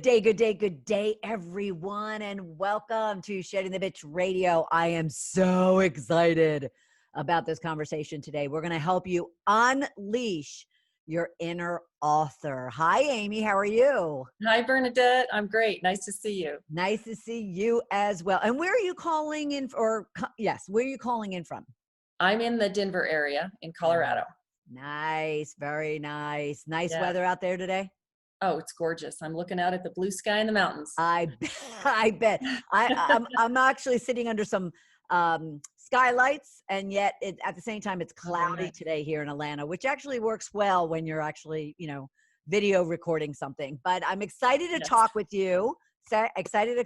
good day, everyone, and welcome to Shedding the Bitch Radio. I am so excited about this conversation today. We're going to help you unleash your inner author. Hi, Amy. How are you? Hi, Bernadette. I'm great. Nice to see you. Nice to see you as well. And where are you calling in? Where are you calling in from? I'm in the Denver area in Colorado. Nice. Very nice. Nice Yeah. weather out there today. Oh, it's gorgeous. I'm looking out at the blue sky and the mountains. I bet. I'm actually sitting under some skylights, and yet at the same time it's cloudy today here in Atlanta, which actually works well when you're actually, video recording something. But I'm excited to talk with you. Excited.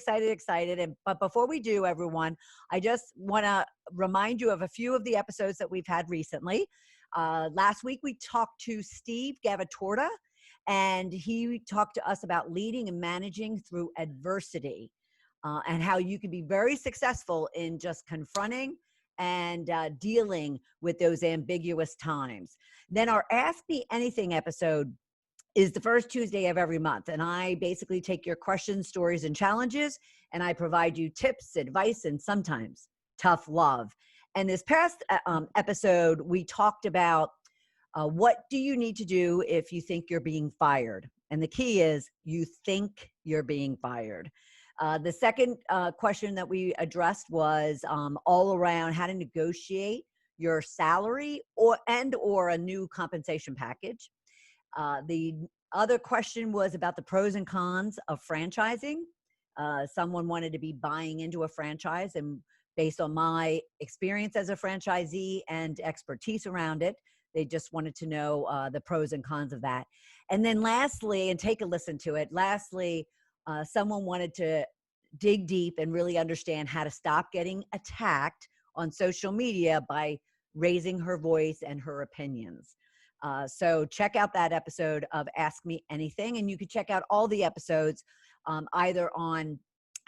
But before we do, everyone, I just want to remind you of a few of the episodes that we've had recently. Last week we talked to Steve Gavatorta, and he talked to us about leading and managing through adversity, and how you can be very successful in just confronting and dealing with those ambiguous times. Then our Ask Me Anything episode is the first Tuesday of every month. And I basically take your questions, stories, and challenges, and I provide you tips, advice, and sometimes tough love. And this past episode, we talked about what do you need to do if you think you're being fired? And the key is you think you're being fired. The second question that we addressed was all around how to negotiate your salary or a new compensation package. The other question was about the pros and cons of franchising. Someone wanted to be buying into a franchise, and based on my experience as a franchisee and expertise around it, they just wanted to know the pros and cons of that. And then lastly, and take a listen to it, someone wanted to dig deep and really understand how to stop getting attacked on social media by raising her voice and her opinions. So check out that episode of Ask Me Anything. And you can check out all the episodes either on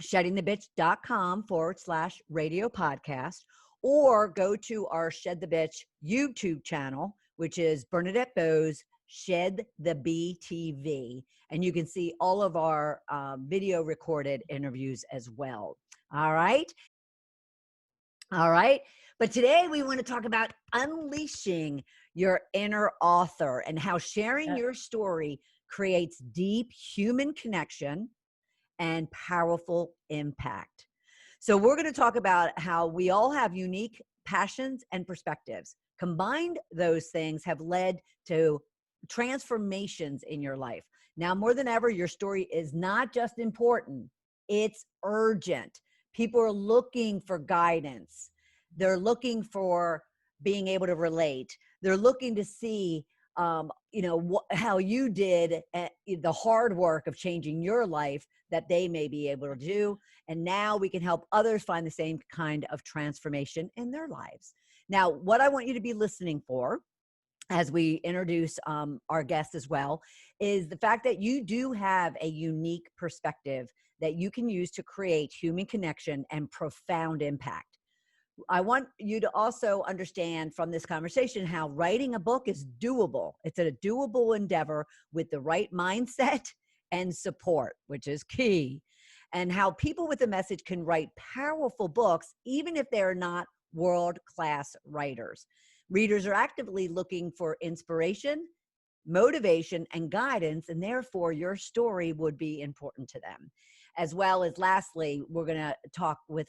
sheddingthebitch.com/radio podcast, or go to our Shed the Bitch YouTube channel, which is Bernadette Bowes Shed the BTV. And you can see all of our video recorded interviews as well. All right. But today we want to talk about unleashing your inner author and how sharing your story creates deep human connection and powerful impact. So we're going to talk about how we all have unique passions and perspectives. Combined, those things have led to transformations in your life. Now, more than ever, your story is not just important, it's urgent. People are looking for guidance. They're looking for being able to relate. They're looking to see, how you did the hard work of changing your life that they may be able to do. And now we can help others find the same kind of transformation in their lives. Now, what I want you to be listening for as we introduce our guest as well is the fact that you do have a unique perspective that you can use to create human connection and profound impact. I want you to also understand from this conversation how writing a book is doable. It's a doable endeavor with the right mindset and support, which is key, and how people with a message can write powerful books, even if they're not world-class writers. Readers are actively looking for inspiration, motivation, and guidance, and therefore your story would be important to them. As well as lastly, we're going to talk with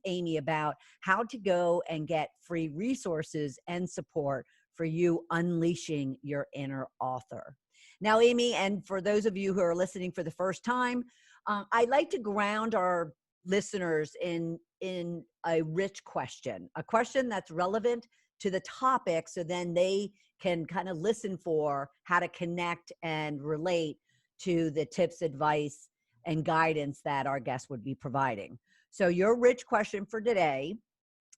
Amy about how to go and get free resources and support for you unleashing your inner author. Now, Amy, and for those of you who are listening for the first time, I like to ground our listeners in a rich question, a question that's relevant to the topic, so then they can kind of listen for how to connect and relate to the tips, advice, and guidance that our guest would be providing. So your rich question for today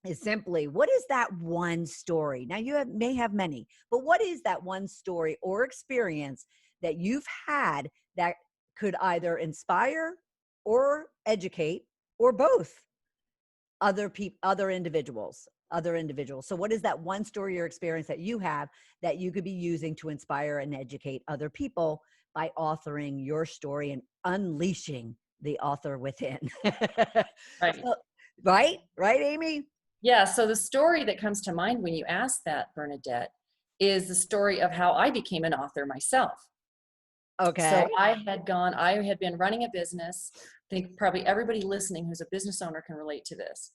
is simply, what is that one story? Now may have many, but what is that one story or experience that you've had that could either inspire or educate or both other individuals? other individuals. So what is that one story or experience that you have that you could be using to inspire and educate other people by authoring your story and unleashing the author within? Right. So, right, Amy? Yeah. So the story that comes to mind when you ask that, Bernadette, is the story of how I became an author myself. Okay. So I had been running a business. I think probably everybody listening who's a business owner can relate to this.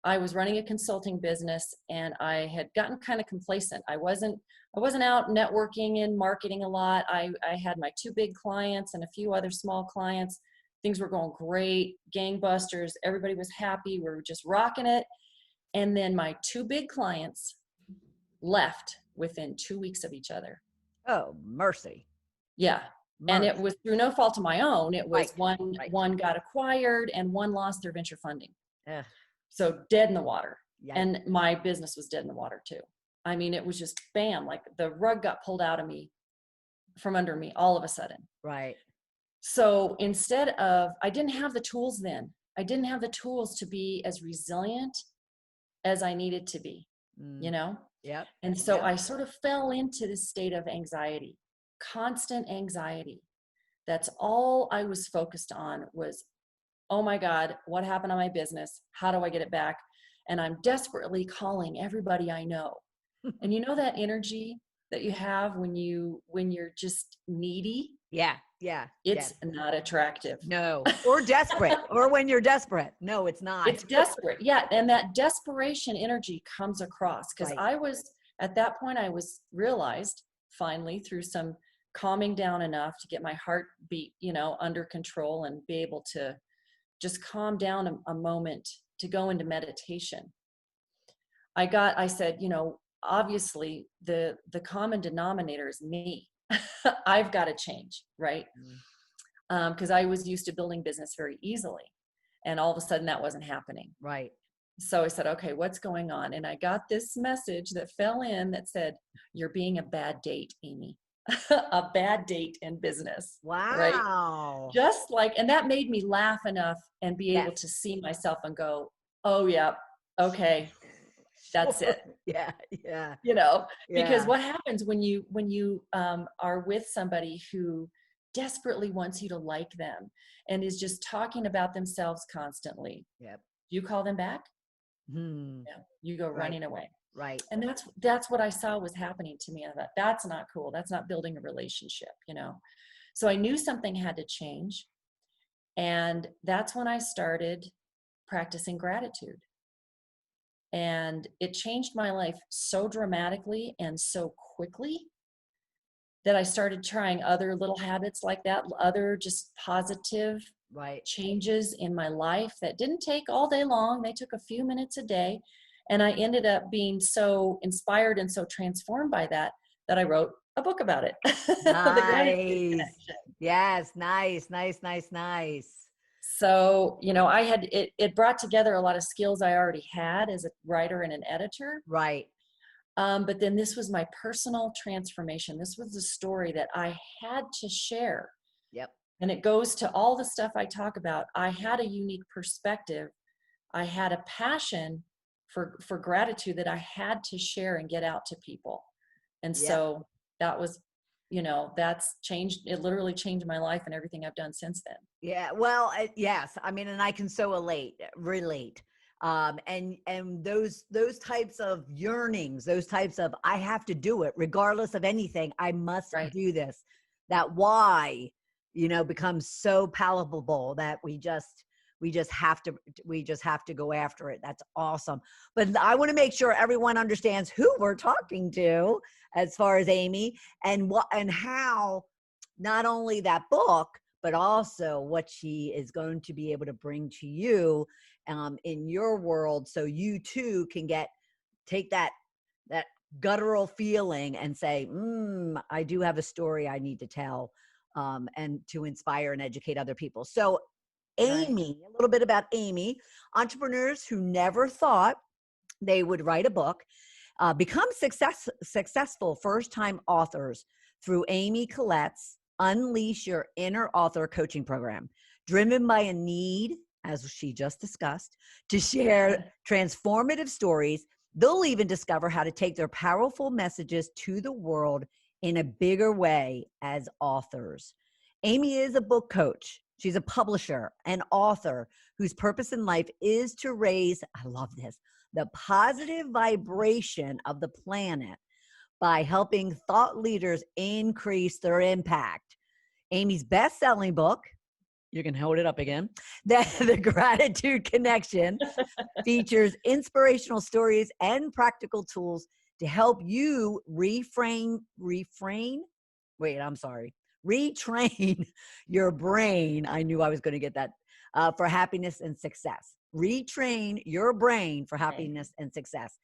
I was running a consulting business and I had gotten kind of complacent. I wasn't out networking and marketing a lot. I had my 2 big clients and a few other small clients. Things were going great, gangbusters. Everybody was happy. We were just rocking it. And then my 2 big clients left within 2 weeks of each other. Oh, mercy. Yeah. And it Mercy. was through no fault of my own. It was Right. one got acquired and one lost their venture funding. Ugh, So dead in the water. yikes. And my business was dead in the water too. I mean, it was just bam, like the rug got pulled out of me from under me all of a sudden. Right. So instead of, I didn't have the tools then. I didn't have the tools to be as resilient as I needed to be, you know? Yep. And so Yep. I sort of fell into this state of anxiety, constant anxiety. That's all I was focused on was, oh my God, what happened to my business? How do I get it back? And I'm desperately calling everybody I know. And you know that energy that you have when you're just needy? Yeah. Yeah. It's not attractive. No. Or desperate. Or when you're desperate. No, it's not. It's desperate. Yeah. And that desperation energy comes across because Right. I was at that point, I was realized finally through some calming down enough to get my heartbeat, under control and be able to just calm down a moment to go into meditation. I said, obviously the common denominator is me. I've got to change, right? Because I was used to building business very easily. And all of a sudden that wasn't happening. Right. So I said, okay, what's going on? And I got this message that fell in that said, you're being a bad date, Amy. A bad date in business. Right? Wow. Just like, and that made me laugh enough and be able Yes. to see myself and go, oh yeah, okay, that's it. Yeah. Yeah. Because Yeah. what happens when you are with somebody who desperately wants you to like them and is just talking about themselves constantly? Yep. You call them back? Hmm. No, you go Right. running away. Right. And that's what I saw was happening to me. I thought, that's not cool. That's not building a relationship, So I knew something had to change. And that's when I started practicing gratitude. And it changed my life so dramatically and so quickly that I started trying other little habits like that, other just positive Right. changes in my life that didn't take all day long. They took a few minutes a day. And I ended up being so inspired and so transformed by that I wrote a book about it. The Gratitude Nice. Connection. Yes. Nice. Nice. Nice. Nice. So, I had, it brought together a lot of skills I already had as a writer and an editor. Right. But then this was my personal transformation. This was the story that I had to share. Yep. And it goes to all the stuff I talk about. I had a unique perspective. I had a passion for gratitude that I had to share and get out to people. And Yep. so that was, that's changed. It literally changed my life and everything I've done since then. Yeah. Well, yes. I mean, and I can so relate. And those types of yearnings, those types of, I have to do it regardless of anything. I must Right. do this. That why, becomes so palpable that we just have to go after it. That's awesome. But I want to make sure everyone understands who we're talking to as far as Amy and what and how not only that book, but also what she is going to be able to bring to you in your world, so you too can take that guttural feeling and say, I do have a story I need to tell, and to inspire and educate other people. So Amy, a little bit about Amy, entrepreneurs who never thought they would write a book, become successful first-time authors through Amy Collette's Unleash Your Inner Author coaching program, driven by a need, as she just discussed, to share transformative stories They'll even discover how to take their powerful messages to the world in a bigger way as authors. Amy is a book coach. She's a publisher, an author whose purpose in life is to raise, I love this, the positive vibration of the planet by helping thought leaders increase their impact. Amy's best-selling book, you can hold it up again, The Gratitude Connection, features inspirational stories and practical tools to help you retrain your brain. I knew I was going to get that for happiness and success. Retrain your brain for happiness and success.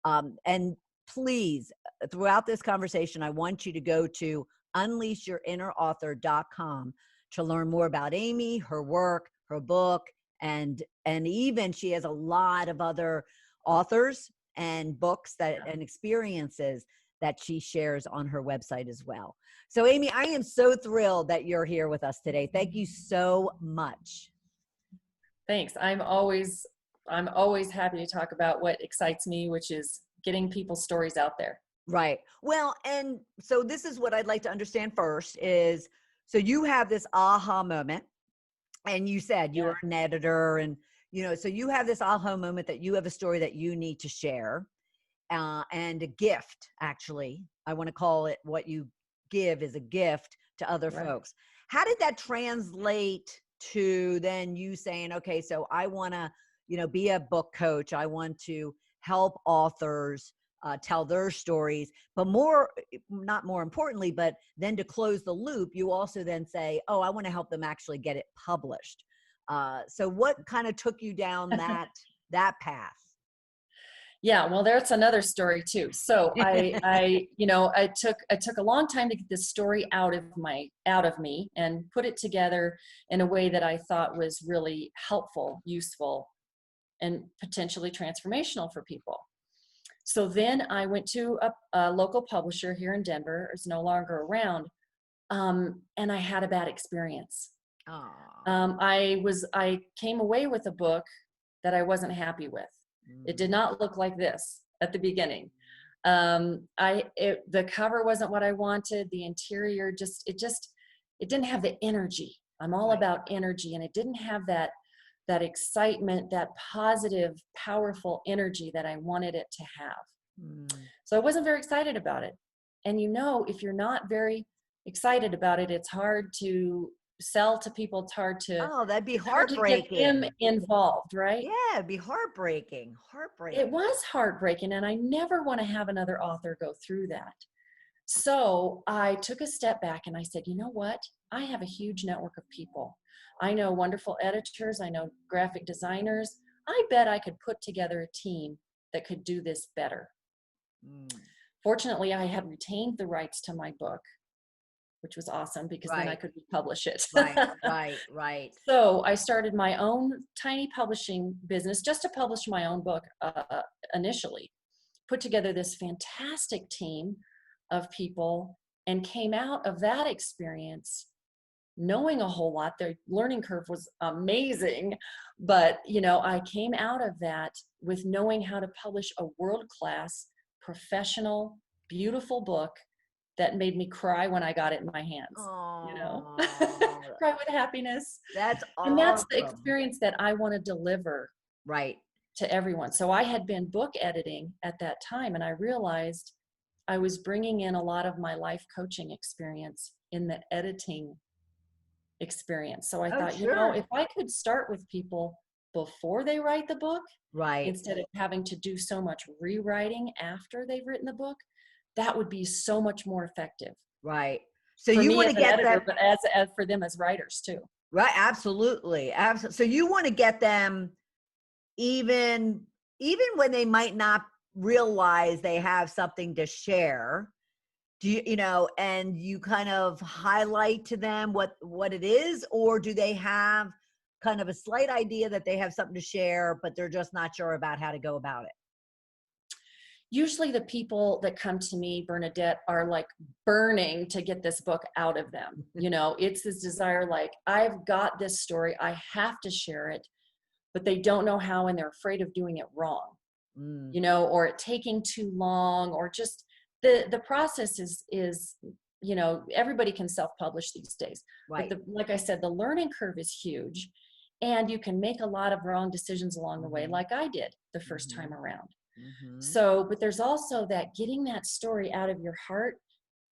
And please, throughout this conversation, I want you to go to unleashyourinnerauthor.com to learn more about Amy, her work, her book, and even she has a lot of other authors and books and experiences that she shares on her website as well. So Amy, I am so thrilled that you're here with us today. Thank you so much. Thanks. I'm always happy to talk about what excites me, which is getting people's stories out there. Right. Well, and so this is what I'd like to understand first is, so you have this aha moment, and you said you were an editor, and, so you have this aha moment that you have a story that you need to share, and a gift, actually. I want to call it, what you give is a gift to other folks. How did that translate to then you saying, okay, so I want to, be a book coach. I want to help authors tell their stories, but not more importantly, but then to close the loop, you also then say, oh, I want to help them actually get it published. So what kind of took you down that path? Yeah, well, that's another story too. So I took a long time to get this story out of me and put it together in a way that I thought was really helpful, useful, and potentially transformational for people. So then I went to a local publisher here in Denver. It's no longer around, and I had a bad experience. I came away with a book that I wasn't happy with. It did not look like this at the beginning. The cover wasn't what I wanted. The interior it didn't have the energy. I'm all about energy, and it didn't have that excitement, that positive, powerful energy that I wanted it to have. So I wasn't very excited about it. And if you're not very excited about it, it's hard to sell to people. It's hard to, that'd be heartbreaking. To get them involved, right? Yeah, it'd be heartbreaking. It was heartbreaking, and I never want to have another author go through that. So I took a step back and I said, you know what? I have a huge network of people. I know wonderful editors. I know graphic designers. I bet I could put together a team that could do this better. Fortunately, I had retained the rights to my book, which was awesome because then I could republish it. Right. So I started my own tiny publishing business just to publish my own book initially. Put together this fantastic team of people and came out of that experience knowing a whole lot. The learning curve was amazing, but I came out of that with knowing how to publish a world-class, professional, beautiful book that made me cry when I got it in my hands. Cry with happiness. That's awesome. And that's the experience that I want to deliver to everyone. So I had been book editing at that time, and I realized I was bringing in a lot of my life coaching experience in the editing experience. So I thought, if I could start with people before they write the book, instead of having to do so much rewriting after they've written the book, that would be so much more effective. So you want to get them, but as for them as writers too. Absolutely. So you want to get them even when they might not realize they have something to share. Do you, and you kind of highlight to them what it is, or do they have kind of a slight idea that they have something to share, but they're just not sure about how to go about it? Usually the people that come to me, Bernadette, are like burning to get this book out of them. It's this desire, like, I've got this story, I have to share it, but they don't know how, and they're afraid of doing it wrong. Mm, you know, or it taking too long, or just the process is, you know, everybody can self-publish these days. But right. like I said, the learning curve is huge, and you can make a lot of wrong decisions along the way, Mm-hmm. like I did the first Mm-hmm. time around. Mm-hmm. So, but there's also that getting that story out of your heart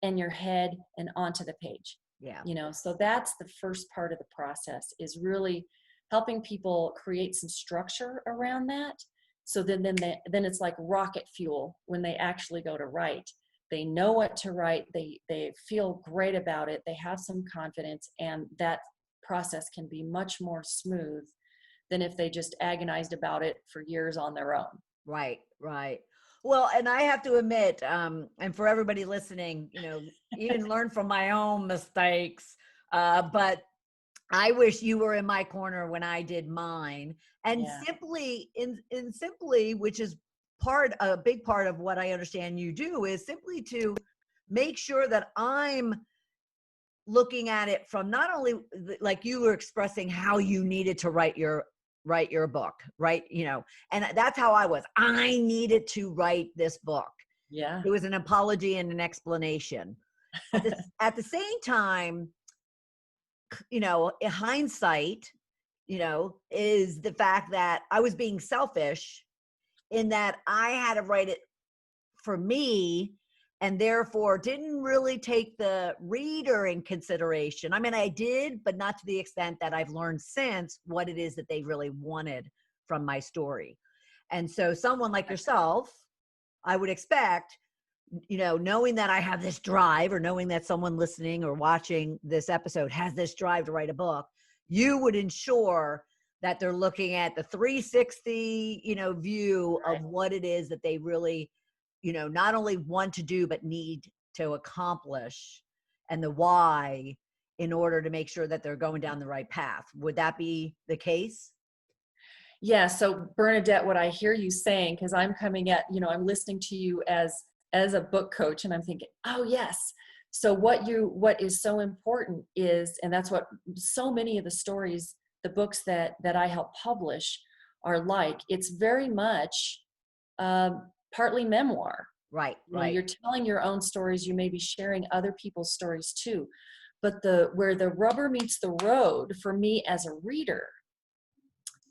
and your head and onto the page, Yeah. you know. So that's the first part of the process, is really helping people create some structure around that. So then it's like rocket fuel when they actually go to write. They know what to write, they feel great about it, they have some confidence, and that process can be much more smooth than if they just agonized about it for years on their own. Right, right. Well, and I have to admit, and for everybody listening, even learn from my own mistakes. But I wish you were in my corner when I did mine. And Yeah. simply, which is a big part of what I understand you do, is simply to make sure that I'm looking at it from not only like you were expressing how you needed to write your book, right? And that's how I needed to write this book. Yeah. It was an apology and an explanation. At the same time, in hindsight, is the fact that I was being selfish in that I had to write it for me, and therefore didn't really take the reader in consideration. I mean, I did, but not to the extent that I've learned since what it is that they really wanted from my story. And so someone like yourself, I would expect, knowing that I have this drive, or knowing that someone listening or watching this episode has this drive to write a book, you would ensure that they're looking at the 360, view of Right. what it is that they really, not only want to do, but need to accomplish, and the why, in order to make sure that they're going down the right path. Would that be the case? Yeah. So Bernadette, what I hear you saying, because I'm coming at, I'm listening to you as a book coach, and I'm thinking, oh yes. So what is so important is, and that's what so many of the stories, the books that I help publish are like, it's very much partly memoir. Right, You know, right, you're telling your own stories, you may be sharing other people's stories too. But where the rubber meets the road for me as a reader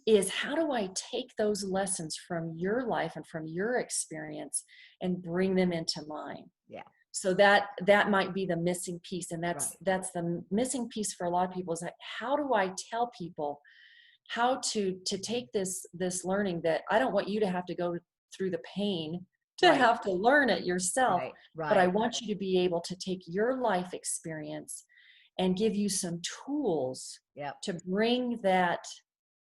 is, how do I take those lessons from your life and from your experience and bring them into mine? yeah, So that might be the missing piece, and right, that's the missing piece for a lot of people, is that, how do I tell people how to take this learning, that I don't want you to have to go through the pain to right, have to learn it yourself, right, but I right, want you to be able to take your life experience and give you some tools yep, to bring that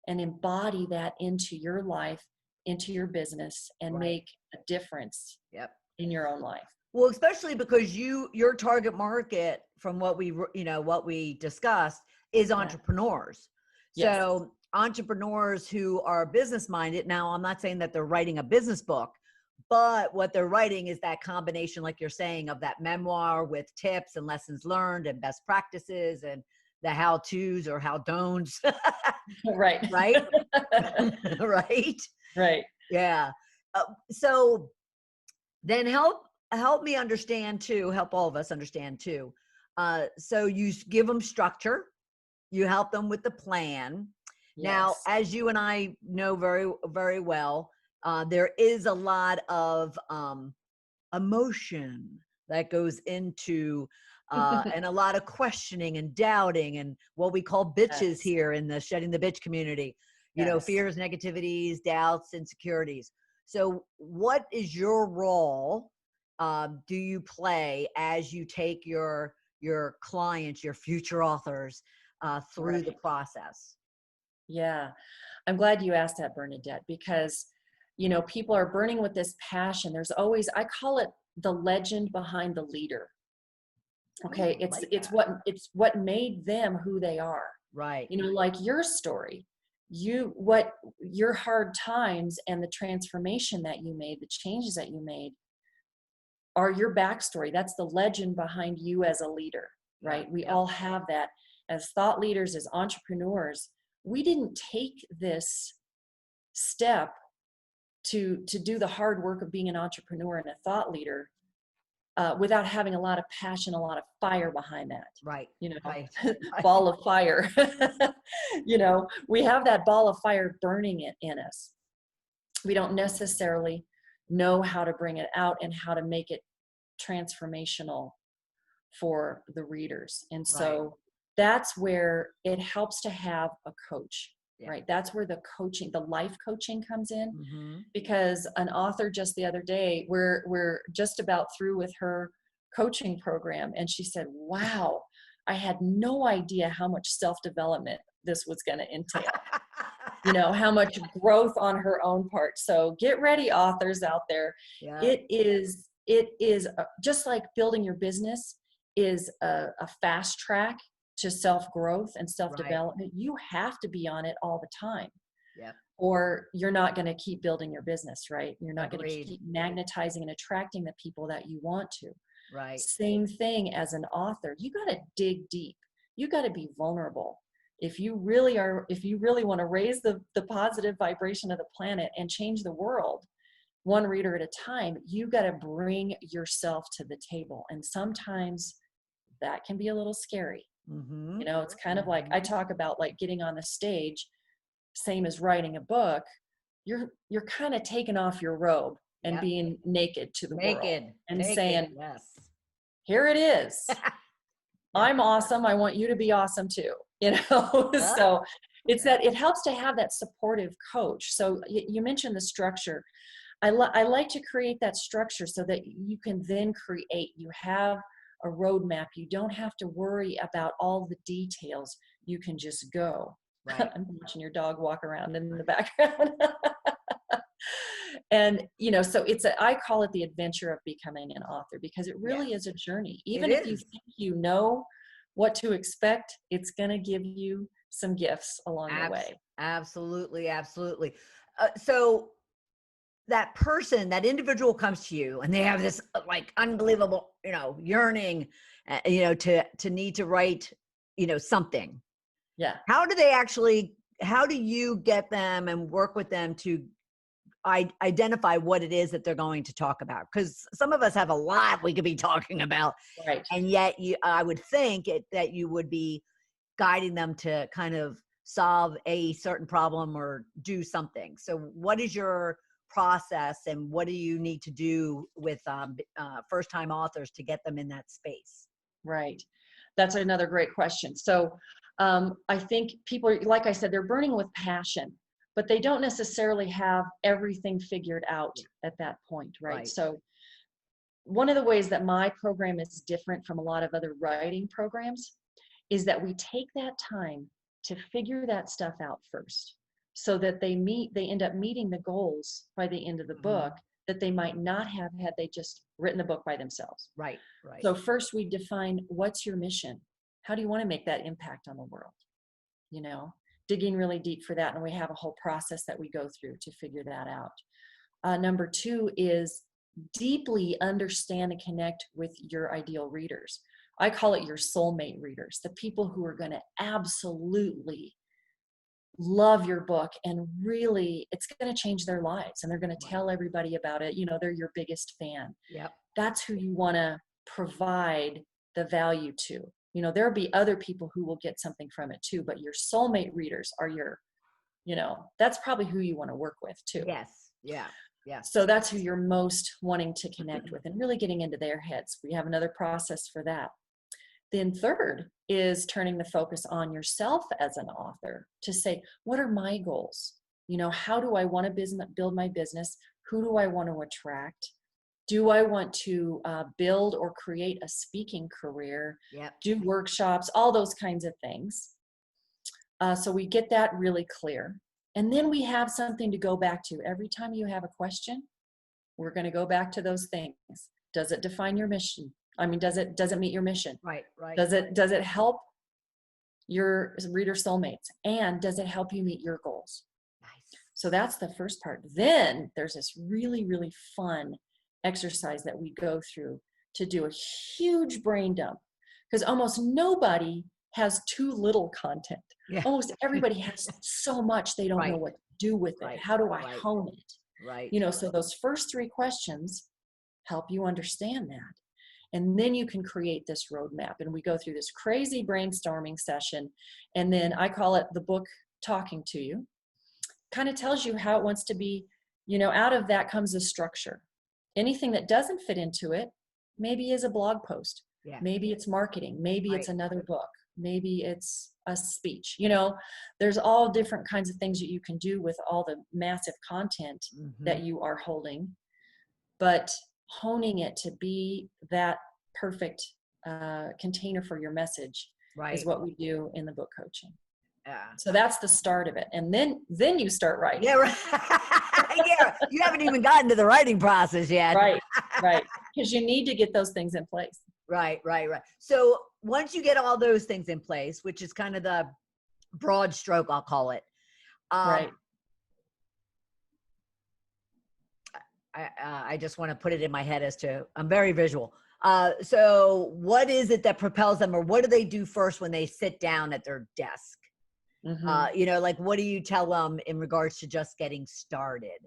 and embody that into your life, into your business, and right, make a difference yep. in your own life. Well, especially because your target market, from what we discussed, is Yeah. entrepreneurs. Yes. So entrepreneurs who are business minded. Now, I'm not saying that they're writing a business book, but what they're writing is that combination, like you're saying, of that memoir with tips and lessons learned and best practices and the how to's or how don'ts, Right. right? Right? Right. Yeah. So then help me understand too, help all of us understand too. So you give them structure, you help them with the plan. Now, Yes. as you and I know very, very well, there is a lot of emotion that goes into and a lot of questioning and doubting, and what we call bitches Yes. here in the Shedding the Bitch community, Yes. fears, negativities, doubts, insecurities. So what is your role, do you play as you take your clients, your future authors, through the Right. process? Yeah. I'm glad you asked that, Bernadette, because, people are burning with this passion. There's always, I call it the legend behind the leader. Ooh, Okay. I It's, like it's that. what, it's what made them who they are. Right. Like your story, what your hard times and the transformation that you made, the changes that you made, are your backstory. That's the legend behind you as a leader, Yeah. right? We Yep. all have that as thought leaders, as entrepreneurs. We didn't take this step to do the hard work of being an entrepreneur and a thought leader without having a lot of passion, a lot of fire behind that. Right. You know, Right. ball of fire. You know, we have that ball of fire burning it in us. We don't necessarily know how to bring it out and how to make it transformational for the readers. And so that's where it helps to have a coach, right? That's where the coaching, the life coaching comes in. Mm-hmm. Because an author just the other day, we're just about through with her coaching program, and she said, wow, I had no idea how much self-development this was going to entail. You know, how much growth on her own part. So get ready, authors out there. Yeah. It is just like building your business is a fast track to self-growth and self-development. You have to be on it all the time. Yeah. Or you're not going to keep building your business, right? You're not going to Agreed. keep magnetizing and attracting the people that you want to. Right. Same thing as an author. You got to dig deep. You got to be vulnerable. If you really want to raise the positive vibration of the planet and change the world, one reader at a time, you got to bring yourself to the table. And sometimes that can be a little scary. Mm-hmm. You know, it's kind of like, I talk about like getting on the stage, same as writing a book. You're kind of taking off your robe and being naked to the world and saying, yes, here it is. I'm awesome. I want you to be awesome too. You know, so it's that it helps to have that supportive coach. So you mentioned the structure. I like to create that structure so that you can then create. You have a roadmap. You don't have to worry about all the details. You can just go. right. I'm watching your dog walk around in the background. And, you know, so I call it the adventure of becoming an author, because it really is a journey. Even if you think you know what to expect, it's going to give you some gifts along the way. Absolutely. Absolutely. So that person, that individual comes to you and they have this like unbelievable, you know, yearning, you know, to need to write, you know, something. Yeah. How do you get them and work with them to identify what it is that they're going to talk about? Because some of us have a lot we could be talking about. Right. And yet I would think that you would be guiding them to kind of solve a certain problem or do something. So what is your process and what do you need to do with first-time authors to get them in that space? Right. That's another great question. So I think people, like I said, they're burning with passion, but they don't necessarily have everything figured out at that point, right? So one of the ways that my program is different from a lot of other writing programs is that we take that time to figure that stuff out first, so that they end up meeting the goals by the end of the book that they might not have had they just written the book by themselves. Right. So first we define, what's your mission? How do you want to make that impact on the world? You know, digging really deep for that. And we have a whole process that we go through to figure that out. Number two is deeply understand and connect with your ideal readers. I call it your soulmate readers, the people who are going to absolutely love your book and really it's going to change their lives, and they're going to tell everybody about it. You know, they're your biggest fan. Yep. That's who you want to provide the value to. You know, there'll be other people who will get something from it too, but your soulmate readers are your, you know, that's probably who you want to work with too. Yes. Yeah. Yeah. So that's who you're most wanting to connect with and really getting into their heads. We have another process for that. Then third is turning the focus on yourself as an author to say, what are my goals? You know, how do I want to build my business? Who do I want to attract? Do I want to build or create a speaking career? Yep. Do workshops, all those kinds of things. So we get that really clear. And then we have something to go back to. Every time you have a question, we're going to go back to those things. Does it define your mission? I mean, does it meet your mission? Right. Does it help your reader soulmates? And does it help you meet your goals? Nice. So that's the first part. Then there's this really, really fun exercise that we go through to do a huge brain dump, because almost nobody has too little content. Yeah. Almost everybody has so much they don't know what to do with it. How do I hone it? Right. You know, so those first 3 questions help you understand that. And then you can create this roadmap. And we go through this crazy brainstorming session. And then I call it the book talking to you. Kind of tells you how it wants to be, you know, out of that comes a structure. Anything that doesn't fit into it, maybe is a blog post. Yeah. Maybe it's marketing. Maybe Right. it's another book. Maybe it's a speech. You know, there's all different kinds of things that you can do with all the massive content that you are holding, but honing it to be that perfect container for your message Right. is what we do in the book coaching. Yeah. So that's the start of it. And then you start writing. Yeah, right. Yeah, you haven't even gotten to the writing process yet. Right, right. Because you need to get those things in place. Right. So once you get all those things in place, which is kind of the broad stroke, I'll call it. Right. I just want to put it in my head as to, I'm very visual. So what is it that propels them, or what do they do first when they sit down at their desk? You know, like, what do you tell them in regards to just getting started?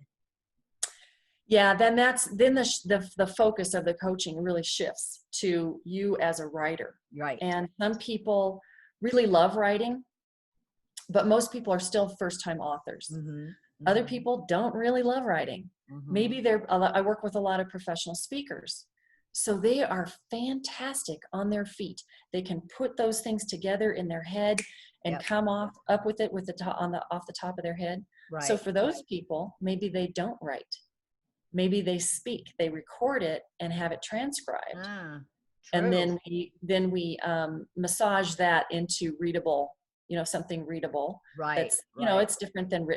Yeah, then the focus of the coaching really shifts to you as a writer. Right. And some people really love writing, but most people are still first-time authors. Other people don't really love writing. Maybe I work with a lot of professional speakers. So they are fantastic on their feet. They can put those things together in their head and come up with it off the top of their head. Right. So for those people, maybe they don't write. Maybe they speak, they record it and have it transcribed. And then we massage that into readable, you know, something readable. Right. That's, you know, it's different than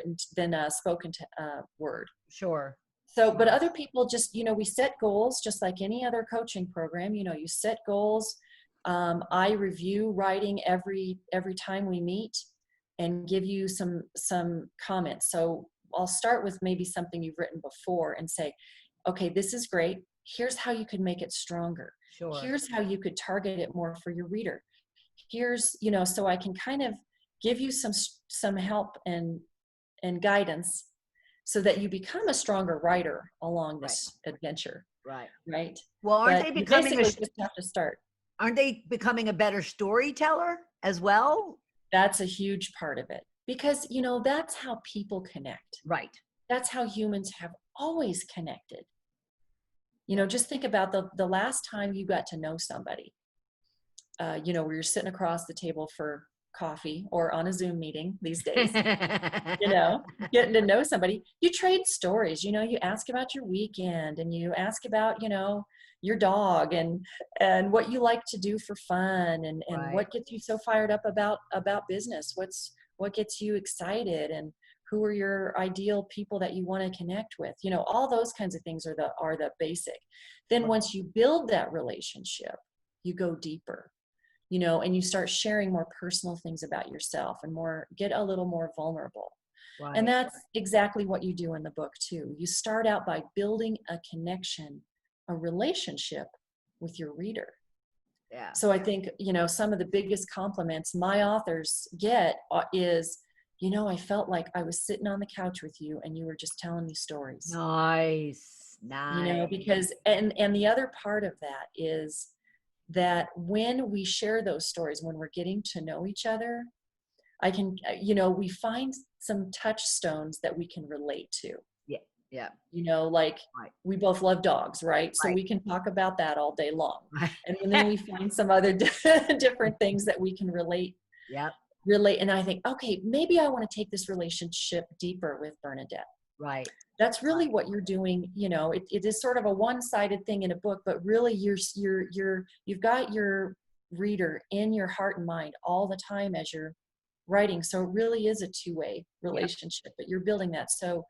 spoken word. Sure. So, but other people just, you know, we set goals just like any other coaching program. You know, you set goals. I review writing every time we meet and give you some comments. So I'll start with maybe something you've written before and say, okay, this is great. Here's how you could make it stronger. Sure. Here's how you could target it more for your reader. Here's, you know, so I can kind of give you some help and guidance so that you become a stronger writer along this adventure. Right. Well, aren't they becoming just have to start. Aren't they becoming a better storyteller as well? That's a huge part of it, because, you know, that's how people connect. Right. That's how humans have always connected. You know, just think about the last time you got to know somebody, you know, where you're sitting across the table for coffee or on a Zoom meeting these days, you know, getting to know somebody. You trade stories, you know, you ask about your weekend and you ask about, you know, your dog and what you like to do for fun and what gets you so fired up about business. What gets you excited and who are your ideal people that you want to connect with? You know, all those kinds of things are the basic. Then once you build that relationship, you go deeper. You know, and you start sharing more personal things about yourself and get a little more vulnerable. Right. And that's exactly what you do in the book too. You start out by building a connection, a relationship with your reader. Yeah. So I think, you know, some of the biggest compliments my authors get is, you know, I felt like I was sitting on the couch with you and you were just telling me stories. Nice. You know, because, and the other part of that is that when we share those stories, when we're getting to know each other, we find some touchstones that we can relate to. Yeah. You know, like we both love dogs, right? So we can talk about that all day long. And then we find some other different things that we can relate. And I think, okay, maybe I want to take this relationship deeper with Bernadette. Right. That's really what you're doing. You know, it is sort of a one-sided thing in a book, but really you've got your reader in your heart and mind all the time as you're writing. So it really is a two-way relationship, but you're building that. So,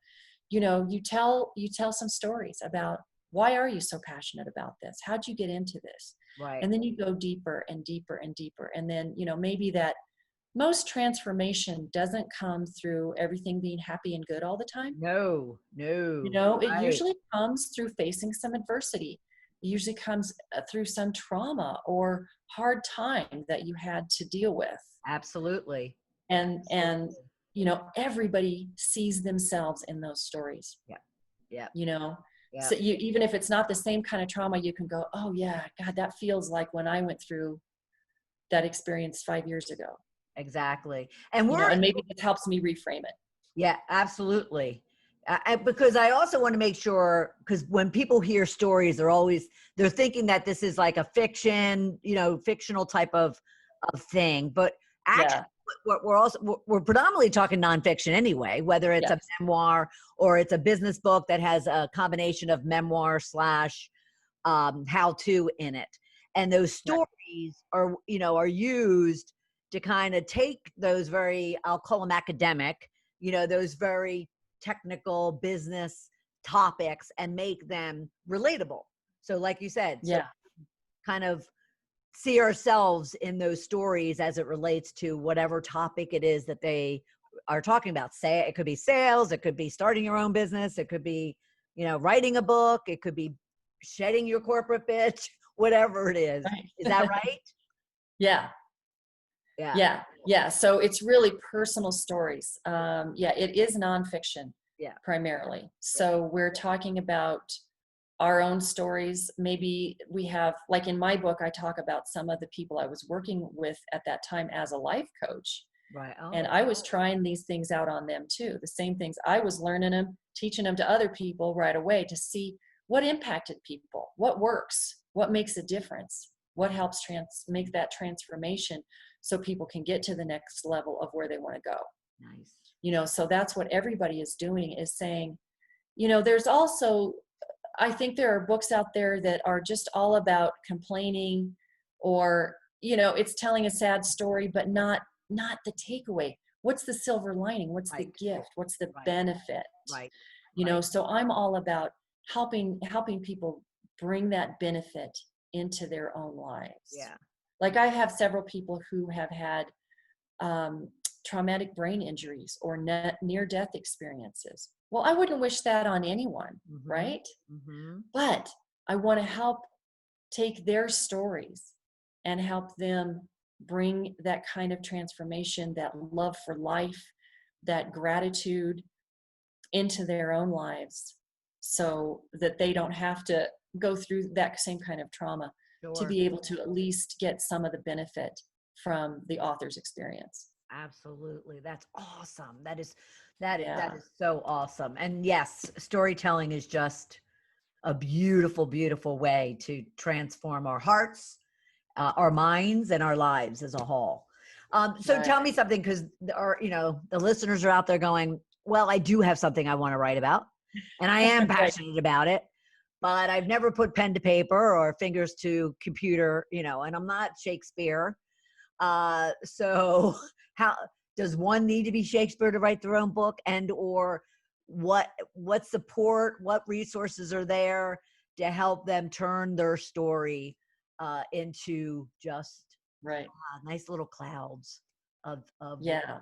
you know, you tell some stories about why are you so passionate about this? How'd you get into this? Right. And then you go deeper and deeper and deeper. And then, you know, maybe that most transformation doesn't come through everything being happy and good all the time. No. You know, it usually comes through facing some adversity. It usually comes through some trauma or hard time that you had to deal with. Absolutely. And you know, everybody sees themselves in those stories. Yeah. Yeah. you know? Yeah. So you, even if it's not the same kind of trauma, you can go, oh yeah, God, that feels like when I went through that experience 5 years ago, Exactly. And you know, and maybe this helps me reframe it. yeah, absolutely. Because I also want to make sure, because when people hear stories, they're thinking that this is like a fiction, fictional type of thing. But actually, Yeah. we're predominantly talking nonfiction anyway, whether it's a Yes. memoir or it's a business book that has a combination of memoir slash how-to in it. And those Right. stories are used to kind of take those very, I'll call them academic, those very technical business topics and make them relatable. So like you said, so Yeah. kind of see ourselves in those stories as it relates to whatever topic it is that they are talking about. Say it could be sales, it could be starting your own business, it could be, writing a book, it could be shedding your corporate bitch, whatever it is. Is that Right. right? Yeah. Yeah. Yeah. Yeah. So it's really personal stories. Yeah, it is nonfiction Yeah. primarily. Yeah. So we're talking about our own stories. Maybe we have, like in my book, I talk about some of the people I was working with at that time as a life coach. Right. And Oh, I was trying these things out on them too. The same things I was learning them, teaching them to other people right away to see what impacted people, what works, what makes a difference, what helps make that transformation so people can get to the next level of where they want to go. nice. So that's what everybody is doing, is saying, there's also, I think there are books out there that are just all about complaining, or, it's telling a sad story, but not the takeaway. What's the silver lining? What's the Right. gift? What's the Right. benefit? Right. Right. So I'm all about helping people bring that benefit into their own lives. Yeah. Like I have several people who have had um, traumatic brain injuries or near death experiences. Well, I wouldn't wish that on anyone, Mm-hmm. right? Mm-hmm. But I want to help take their stories and help them bring that kind of transformation, that love for life, that gratitude into their own lives, so that they don't have to go through that same kind of trauma, to Sure. be able to at least get some of the benefit from the author's experience. Absolutely. That's awesome. That Yeah. is so awesome. And yes, storytelling is just a beautiful, beautiful way to transform our hearts, our minds, and our lives as a whole. So Right. tell me something, because the listeners are out there going, well, I do have something I want to write about, and I am Right. passionate about it, but I've never put pen to paper or fingers to computer, and I'm not Shakespeare. So how does one need to be Shakespeare to write their own book, and or what support, what resources are there to help them turn their story into just Right. nice little clouds of Yeah.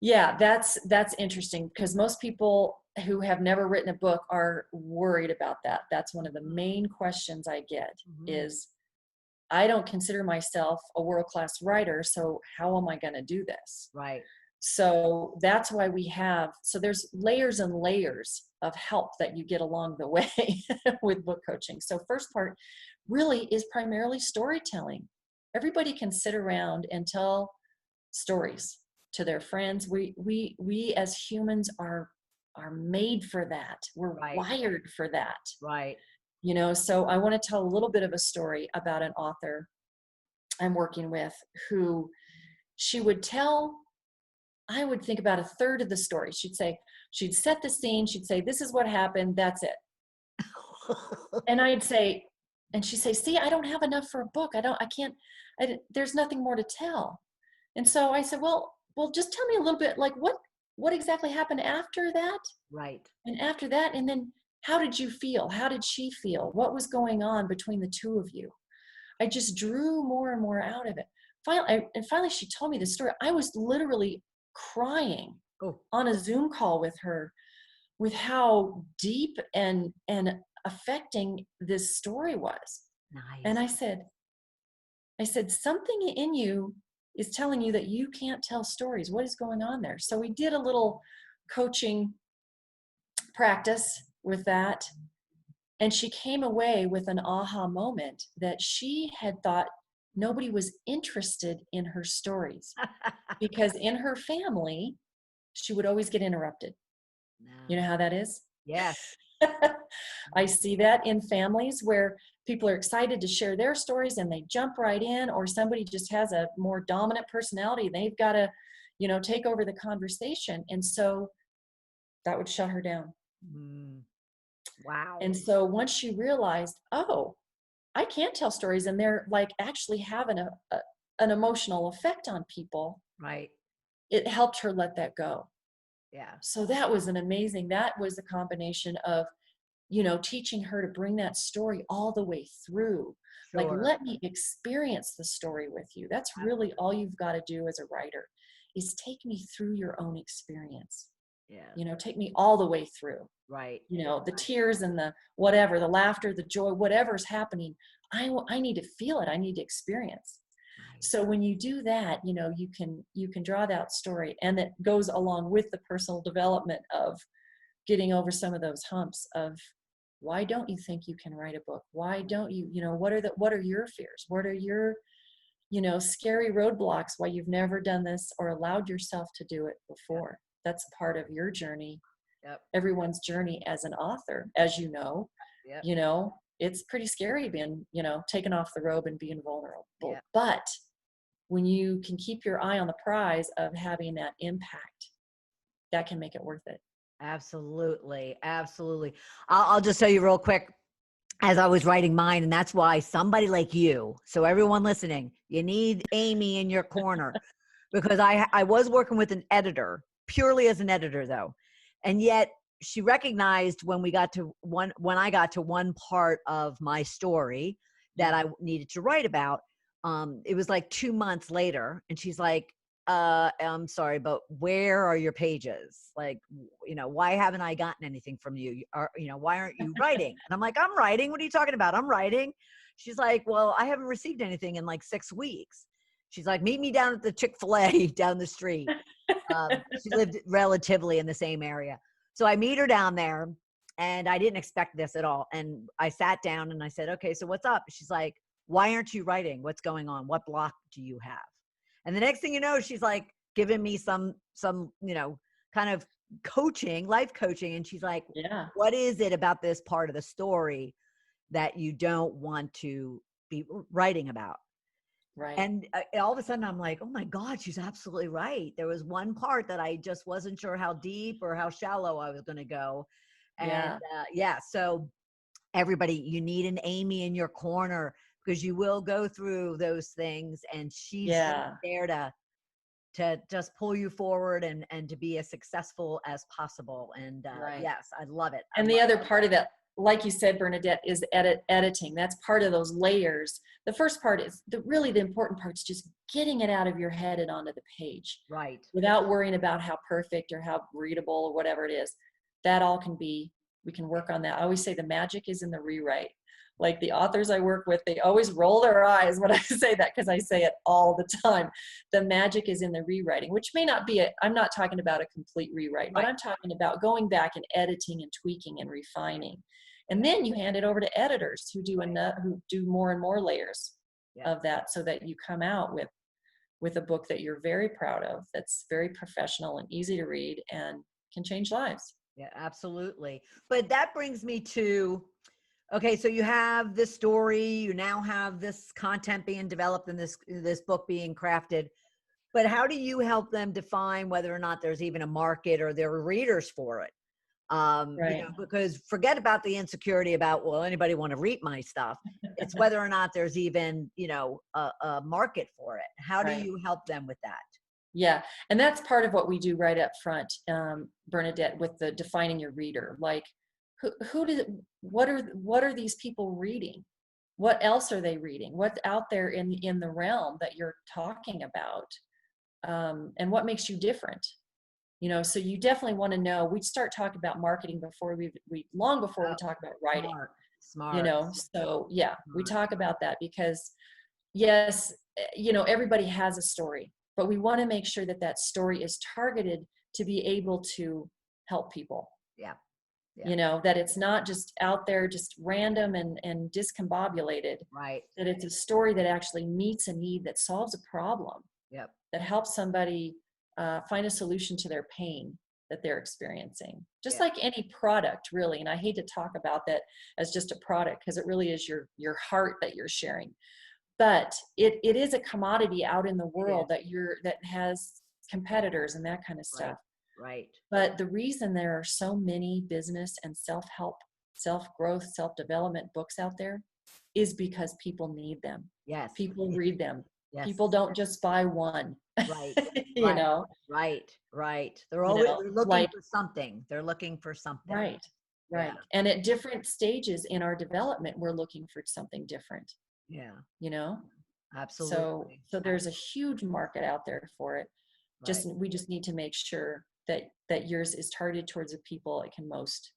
Yeah, that's interesting, because most people who have never written a book are worried about that. That's one of the main questions I get Mhm. is, I don't consider myself a world-class writer, so how am I going to do this? Right. So that's why so there's layers and layers of help that you get along the way with book coaching. So first part really is primarily storytelling. Everybody can sit around and tell stories to their friends. We as humans are made for that. We're Right. wired for that. Right. So I want to tell a little bit of a story about an author I'm working with, who she would tell, I would think about a third of the story. She'd set the scene, she'd say, this is what happened, that's it. And I'd say, and she'd say, see, I don't have enough for a book. I can't, there's nothing more to tell. And so I said, well, just tell me a little bit, like what exactly happened after that? Right. And after that, and then how did you feel? How did she feel? What was going on between the two of you? I just drew more and more out of it. Finally, she told me the story. I was literally crying Oh, on a Zoom call with her, with how deep and affecting this story was. And nice. I said, something in you is telling you that you can't tell stories. What is going on there? So we did a little coaching practice with that. And she came away with an aha moment that she had thought nobody was interested in her stories because in her family, she would always get interrupted. You know No. how that is? Yes. I see that in families where people are excited to share their stories and they jump right in, or somebody just has a more dominant personality. They've got to, take over the conversation. And so that would shut her down. Mm. Wow. And so once she realized, oh, I can tell stories and they're like actually having an emotional effect on people, Right. it helped her let that go. Yeah. So that was that was a combination of, teaching her to bring that story all the way through. Like, Sure. let me experience the story with you. That's really all you've got to do as a writer, is take me through your own experience. Yeah. Take me all the way through. Right. The tears and the whatever, the laughter, the joy, whatever's happening. I need to feel it. I need to experience. Right. So when you do that, you can draw that story, and it goes along with the personal development of getting over some of those humps of, why don't you think you can write a book? Why don't you, what are your fears? What are your, scary roadblocks why you've never done this or allowed yourself to do it before? That's part of your journey. Yep. Everyone's journey as an author, as Yep. it's pretty scary being, taken off the robe and being vulnerable. Yep. But when you can keep your eye on the prize of having that impact, that can make it worth it. Absolutely. Absolutely. I'll just tell you real quick, as I was writing mine, and that's why somebody like you, so everyone listening, you need Amy in your corner, because I was working with an editor, purely as an editor though. And yet she recognized when I got to one part of my story that I needed to write about, it was like 2 months later, and she's like, I'm sorry, but where are your pages? Like, why haven't I gotten anything from you? Why aren't you writing? And I'm like, I'm writing. What are you talking about? I'm writing. She's like, well, I haven't received anything in like 6 weeks. She's like, meet me down at the Chick-fil-A down the street. She lived relatively in the same area. So I meet her down there, and I didn't expect this at all. And I sat down and I said, okay, so what's up? She's like, why aren't you writing? What's going on? What block do you have? And the next thing you know, she's like giving me some, kind of coaching, life coaching. And she's like, Yeah. what is it about this part of the story that you don't want to be writing about? Right. And all of a sudden I'm like, oh my God, she's absolutely right. There was one part that I just wasn't sure how deep or how shallow I was going to go. And so everybody, you need an Amy in your corner, because you will go through those things, and she's there to just pull you forward and to be as successful as possible. And yes, I love it. And the other part of that, like you said, Bernadette, is editing. That's part of those layers. The first part is really the important part is just getting it out of your head and onto the page. Right. Without worrying about how perfect or how readable or whatever it is. That all we can work on that. I always say the magic is in the rewrite. Like the authors I work with, they always roll their eyes when I say that, because I say it all the time. The magic is in the rewriting, which may not be I'm not talking about a complete rewrite, but I'm talking about going back and editing and tweaking and refining. And then you hand it over to editors who do more and more layers of that, so that you come out with a book that you're very proud of, that's very professional and easy to read and can change lives. Yeah, absolutely. But that brings me to, okay, so you have this story, you now have this content being developed and this book being crafted, but how do you help them define whether or not there's even a market or there are readers for it? Because forget about the insecurity about, well, anybody want to read my stuff. It's whether or not there's even, a market for it. How do you help them with that? Yeah. And that's part of what we do right up front, Bernadette, with the defining your reader. Like, what are these people reading? What else are they reading? What's out there in the realm that you're talking about? And what makes you different? So you definitely want to know. We'd start talking about marketing before we long before we talk about writing. Smart. So we talk about that, because yes, everybody has a story, but we want to make sure that story is targeted to be able to help people. Yeah. Yeah. You know, that it's not just out there, just random and discombobulated, Right. that it's a story that actually meets a need, that solves a problem, Yep. that helps somebody find a solution to their pain that they're experiencing. Just Yeah. like any product, really. And I hate to talk about that as just a product, because it really is your heart that you're sharing. But it is a commodity out in the world that has competitors and that kind of stuff. Right. But the reason there are so many business and self-help, self-growth, self-development books out there is because people need them. Yes. People read them. Yes. People don't just buy one. Right. You know, Right. They're always they're looking like, for something. They're looking for something. right. Yeah. And at different stages in our development, we're looking for something different, Yeah. you know? Absolutely. So there's a huge market out there for it. Right. We just need to make sure that yours is targeted towards the people it can most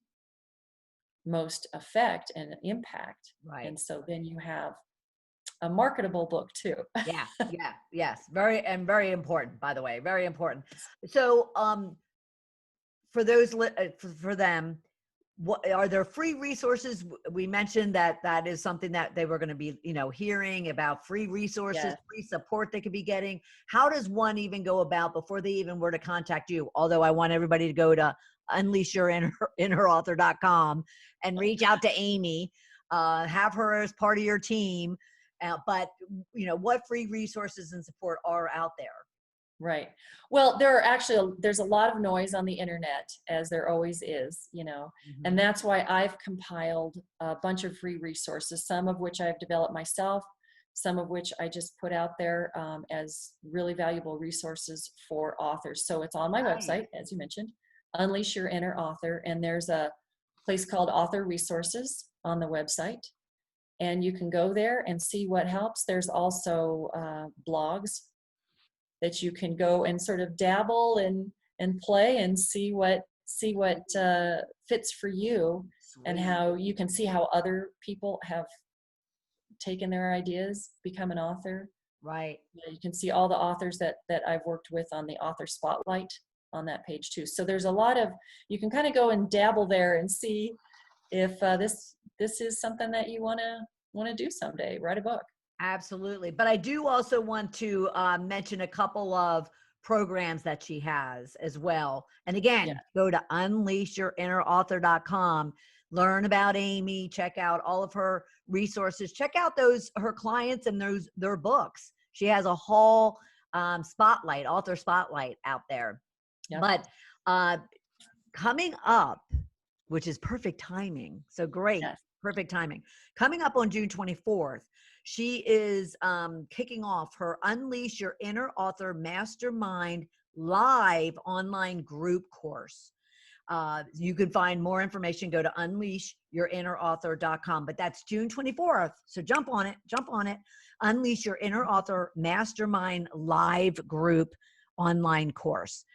affect and impact. Right. And so then you have a marketable book too. Yeah. Yes. Very important, by the way. Very important. So, for those for them, what are there free resources? We mentioned that is something that they were going to be, hearing about, free resources, Yes. free support they could be getting. How does one even go about before they even were to contact you? Although I want everybody to go to unleashyourinnerauthor.com and reach out to Amy, have her as part of your team. But what free resources and support are out there? Right. Well, there's a lot of noise on the internet, as there always is, and that's why I've compiled a bunch of free resources, some of which I've developed myself, some of which I just put out there as really valuable resources for authors. So it's on my website, as you mentioned, Unleash Your Inner Author, and there's a place called Author Resources on the website, and you can go there and see what helps. There's also blogs that you can go and sort of dabble and play and see what fits for you. Sweet. And how you can see how other people have taken their ideas, become an author. Right. You can see all the authors that I've worked with on the author spotlight on that page too. So there's a lot of, you can kind of go and dabble there and see if this is something that you want to do someday, write a book. Absolutely. But I do also want to mention a couple of programs that she has as well. And again, go to unleashyourinnerauthor.com, learn about Amy, check out all of her resources, check out her clients and their books. She has a whole author spotlight out there. Yep. But coming up, which is perfect timing. So great. Yes. Perfect timing. Coming up on June 24th, she is kicking off her Unleash Your Inner Author Mastermind live online group course. You can find more information, go to unleashyourinnerauthor.com, but that's June 24th. So jump on it. Unleash Your Inner Author Mastermind live group online course.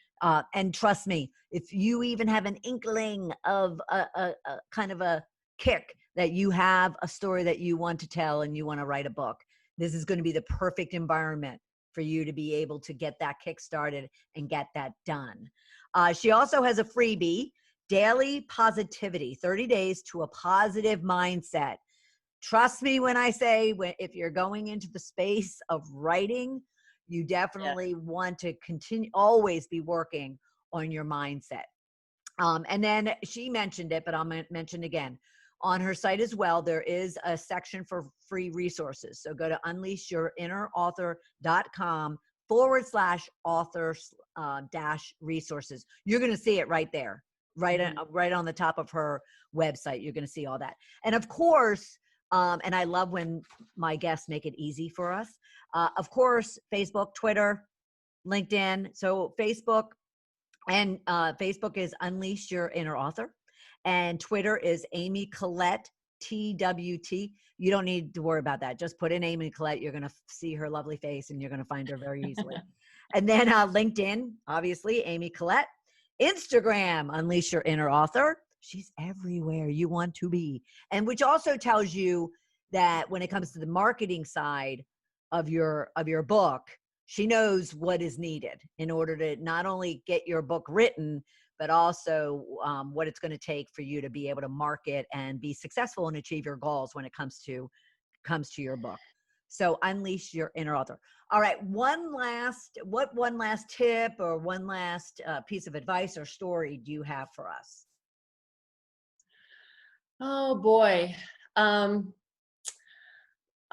And trust me, if you even have an inkling of a kind of a kick that you have a story that you want to tell and you want to write a book, this is going to be the perfect environment for you to be able to get that kick started and get that done. She also has a freebie, Daily Positivity, 30 Days to a Positive Mindset. Trust me when I say, if you're going into the space of writing, you definitely want to always be working on your mindset. And then she mentioned it, but I'll mention again. On her site as well, there is a section for free resources. So go to unleashyourinnerauthor.com/author-resources. You're going to see it right there, right on the top of her website. You're going to see all that. And of course, and I love when my guests make it easy for us. Of course, Facebook, Twitter, LinkedIn. So Facebook is Unleash Your Inner Author. And Twitter is Amy Collette TWT. You don't need to worry about that. Just put in Amy Collette. You're going to see her lovely face and you're going to find her very easily. And then LinkedIn, obviously, Amy Collette. Instagram, Unleash Your Inner Author. She's everywhere you want to be. And which also tells you that when it comes to the marketing side of your book, she knows what is needed in order to not only get your book written, but also what it's going to take for you to be able to market and be successful and achieve your goals when it comes to your book. So unleash your inner author. All right. One last tip or one last piece of advice or story do you have for us? Oh boy.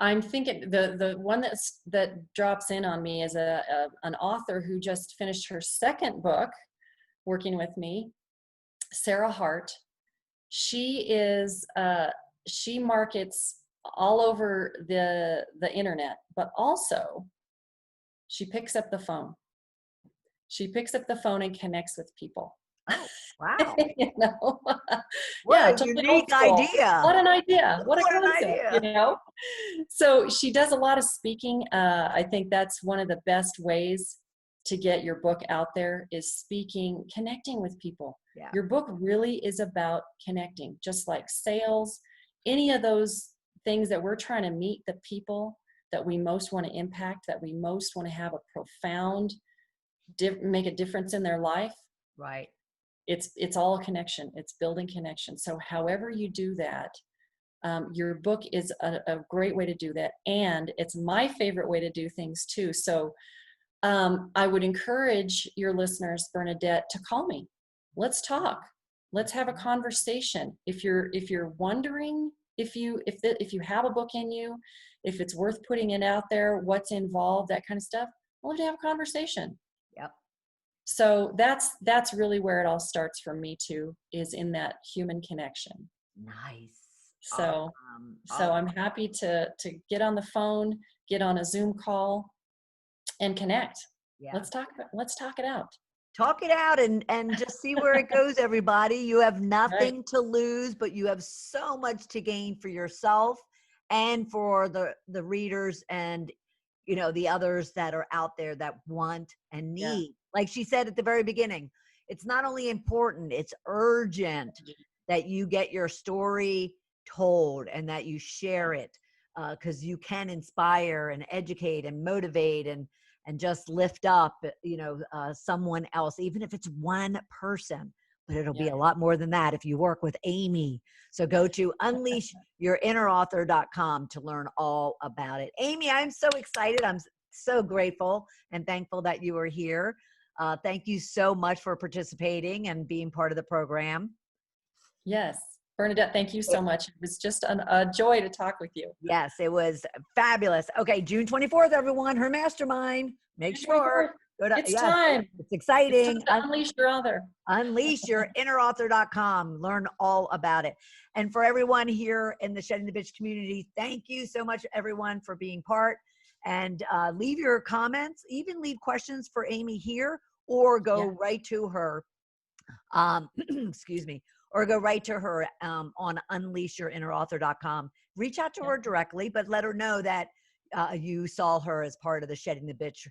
I'm thinking the one that drops in on me is an author who just finished her second book working with me, Sarah Hart. She is she markets all over the internet, but also she picks up the phone. She picks up the phone and connects with people. Oh, wow. You know? What Yeah, a totally old unique school. idea. What an idea. What a What an concept, idea. you know? So she does a lot of speaking. I think that's one of the best ways to get your book out there is speaking, connecting with people. Yeah. Your book really is about connecting, just like sales, any of those things that we're trying to meet the people that we most want to impact, that we most want to have a profound, make a difference in their life. Right. It's all a connection. It's building connection. So however you do that, your book is a great way to do that. And it's my favorite way to do things too. So I would encourage your listeners, Bernadette, to call me. Let's talk. Let's have a conversation. If you're wondering if you have a book in you, if it's worth putting it out there, what's involved, that kind of stuff, I'd love to have a conversation. Yep. So that's really where it all starts for me too, is in that human connection. Nice. So so I'm happy to get on the phone, get on a Zoom call, and connect. Yeah. Let's talk it out. Talk it out and just see where it goes, everybody. You have nothing Right. to lose, but you have so much to gain for yourself and for the readers and, you know, the others that are out there that want and need. Yeah. Like she said at the very beginning, it's not only important, it's urgent that you get your story told and that you share it, because you can inspire and educate and motivate and just lift up, you know, someone else, even if it's one person, but it'll be a lot more than that if you work with Amy. So go to unleashyourinnerauthor.com to learn all about it. Amy, I'm so excited. I'm so grateful and thankful that you were here. Thank you so much for participating and being part of the program. Yes. Bernadette, thank you so much. It was just a joy to talk with you. Yes, it was fabulous. Okay, June 24th, everyone, her mastermind. Make sure. It's time. It's exciting. It's time to unleash your author. Unleashyourinnerauthor.com. Learn all about it. And for everyone here in the Shedding the Bitch community, thank you so much, everyone, for being part. And leave your comments, even leave questions for Amy here, or go right to her. Excuse me. Or go right to her on unleashyourinnerauthor.com. Reach out to her directly, but let her know that you saw her as part of the Shedding the Bitch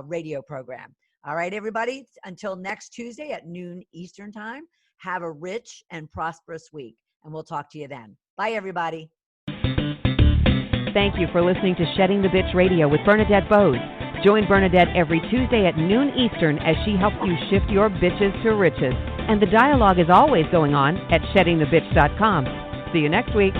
radio program. All right, everybody, until next Tuesday at noon Eastern time, have a rich and prosperous week, and we'll talk to you then. Bye, everybody. Thank you for listening to Shedding the Bitch Radio with Bernadette Bose. Join Bernadette every Tuesday at noon Eastern as she helps you shift your bitches to riches. And the dialogue is always going on at sheddingthebitch.com. See you next week.